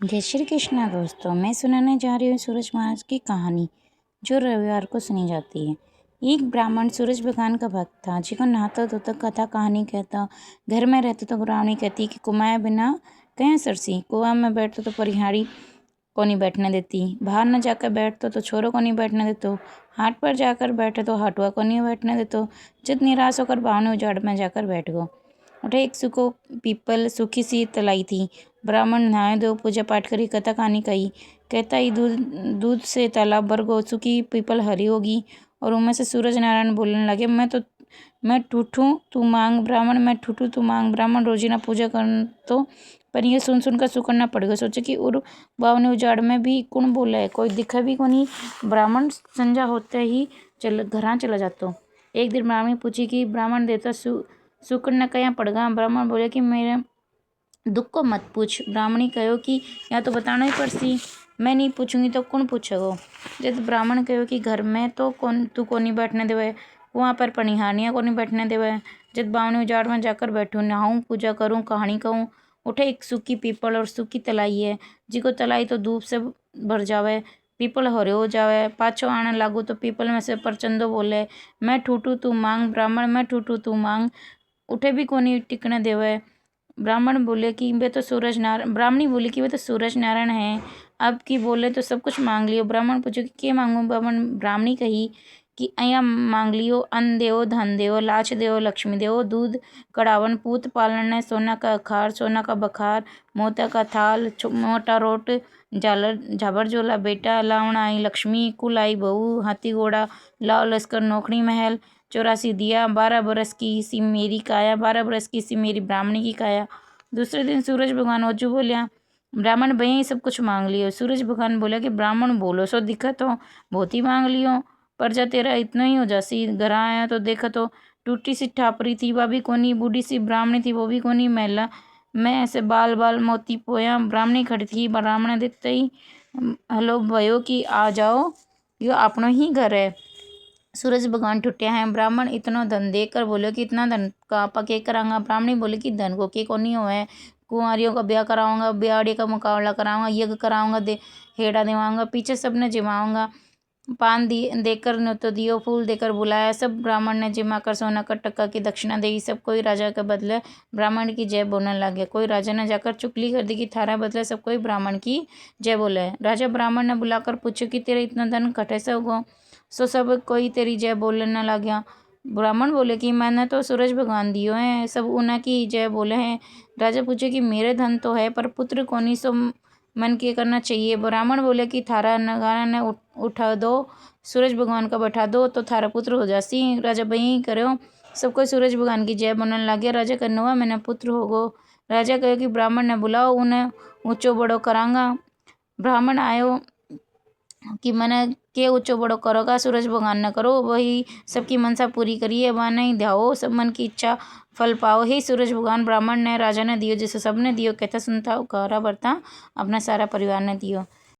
जय श्री कृष्णा दोस्तों, मैं सुनाने जा रही हूँ सूरज महाराज की कहानी जो रविवार को सुनी जाती है। एक ब्राह्मण सूरज भगवान का भक्त था, जिसको नहाता धोता कथा कहानी कहता। घर में रहते तो ब्राह्मणी कहती कि कुमाए बिना कहें सरसी, कुआं में बैठते तो परिहारी को नहीं बैठने देती, बाहर न जाकर बैठतो तो छोरों को नहीं बैठने देतो, हाट पर जाकर बैठे तो हटुआ को नहीं बैठने देतो। जित निराश होकर बावने उजाड़ में जाकर बैठ गो। उठे एक सुखो पीपल सूखी सी तलाई थी। ब्राह्मण नहाए धो पूजा पाठ करी कथा कहानी कही। कहता ही दूध दूध से तालाब भर गो, सूखी पीपल हरी होगी। और उनमें से सूरज नारायण बोलने लगे, मैं ठूठूं तू मांग ब्राह्मण, मैं ठूठूं तू मांग ब्राह्मण, रोजीना पूजा कर तो। पर ये सुन सुनकर सुकड़ना पड़ गया। सोचे कि उर बावने उजाड़ में भी कौन बोला है, कोई दिखा भी कोनी। ब्राह्मण संजा होते ही घरां चला जातो। एक दिन ब्राह्मणी पूछी कि ब्राह्मण देवता सुकड़ना कहाँ पड़ गया। ब्राह्मण बोले कि मेरे दुख को मत पूछ। ब्राह्मणी कहो कि या तो बताना ही पड़सी, मैं नहीं पूछूंगी तो कौन पूछेगो। जब ब्राह्मण कहो कि घर में तो तू को नहीं बैठने देवे, वहाँ पर पनिहानियाँ को नहीं बैठने देवे। जब बावनी उजाड़ में जाकर बैठूँ, नहाऊँ, पूजा करूँ, कहानी कहूँ। उठे एक सूखी पीपल और सूखी तलाई है, जिको तलाई तो धूप से भर जावे, पीपल हरे हो जावे। पाछो आने लागू तो पीपल में से परचंदो बोले, मैं ठूठू तू मांग ब्राह्मण, मैं ठूठू तू मांग। उठे भी कोनी टिकने देवे। ब्राह्मणी बोली कि वे तो सूरज नारायण है, अब की बोले तो सब कुछ मांग लियो। ब्राह्मण पूछो कि क्या मांगू। ब्राह्मणी कही कि अया मांग लियो, अन्न देवो, धन देवो, लाच देवो, लक्ष्मी देवो, दूध कड़ावन, पूत पालन, सोना का अखार, सोना का बखार, मोता का थाल, मोटा रोट, झालर झाबर झोला बेटा, लावण आई लक्ष्मी, कुल आई बहू, हाथी घोड़ा, लाव लश्कर, नौकरी महल, 84 दिया, 12 बरस की सी मेरी काया, 12 बरस की सी मेरी ब्राह्मणी की काया। दूसरे दिन सूरज भगवान ओजू बोलिया, ब्राह्मण भैया सब कुछ मांग लियो। सूरज भगवान बोला कि ब्राह्मण बोलो सो दिक्कत हो, बहुत ही मांग लियो, पर जा तेरा इतना ही हो जासी। घर आया तो देखा तो टूटी सी ठापरी थी, वह भी कोनी, बूढ़ी सी ब्राह्मणी थी, वो भी कोनी, महिला मैं ऐसे बाल बाल मोती पोया। ब्राह्मणी खड़ी थी। ब्राह्मण देखते ही हलो भयो कि आ जाओ, यो अपनो ही घर है। सूरज भगवान टूटिया है। ब्राह्मण इतना धन देकर बोले कि इतना धन का आपा के करांगा। ब्राह्मणी बोले कि धन को के कोनी होए, कुंवारियों का ब्याह कराऊंगा, ब्याड़ी का मुकाबला कराऊंगा, यज्ञ कराऊंगा, हेड़ा दिवाऊंगा, पीछे सबने जिमाऊंगा। पान देकर न्योतो दियो, फूल देकर बुलाया। सब ब्राह्मण ने जिमा कर सोना का टक्का की दक्षिणा दी। सब कोई राजा के बदले ब्राह्मण की जय बोलने लगे। कोई राजा ने जाकर चुगली कर दी कि थारा बदले सब कोई ब्राह्मण की जय बोले। राजा ब्राह्मण ने बुलाकर पूछो कि तेरे इतना धन कटे से होगो। सो सब कोई तेरी जय बोलने लग गया। ब्राह्मण बोले कि मैंने तो सूरज भगवान दियो हैं, सब उन्हें की जय बोले हैं। राजा पूछे कि मेरे धन तो है, पर पुत्र कोनी, सो मन के करना चाहिए। ब्राह्मण बोले कि थारा नगारा ने उठा दो, सूरज भगवान का बैठा दो तो थारा पुत्र हो जासी। राजा बही करो। सबको सूरज भगवान की जय बोलने लग गया। राजा कहने हुआ मैंने पुत्र होगो। राजा कहे कि ब्राह्मण ने बुलाओ, उन्हें ऊंचो बड़ो करांगा। ब्राह्मण आयो कि मैंने के ऊंचो बड़ो करोगा, सूरज भगवान ने करो, वही सबकी मनसा पूरी करिए, वह नहीं ध्याओ, सब मन की इच्छा फल पाओ। हे सूरज भगवान, ब्राह्मण ने राजा ने दियो, जिसे सबने दियो, कहता सुनता उकारा बरता अपना सारा परिवार ने दियो।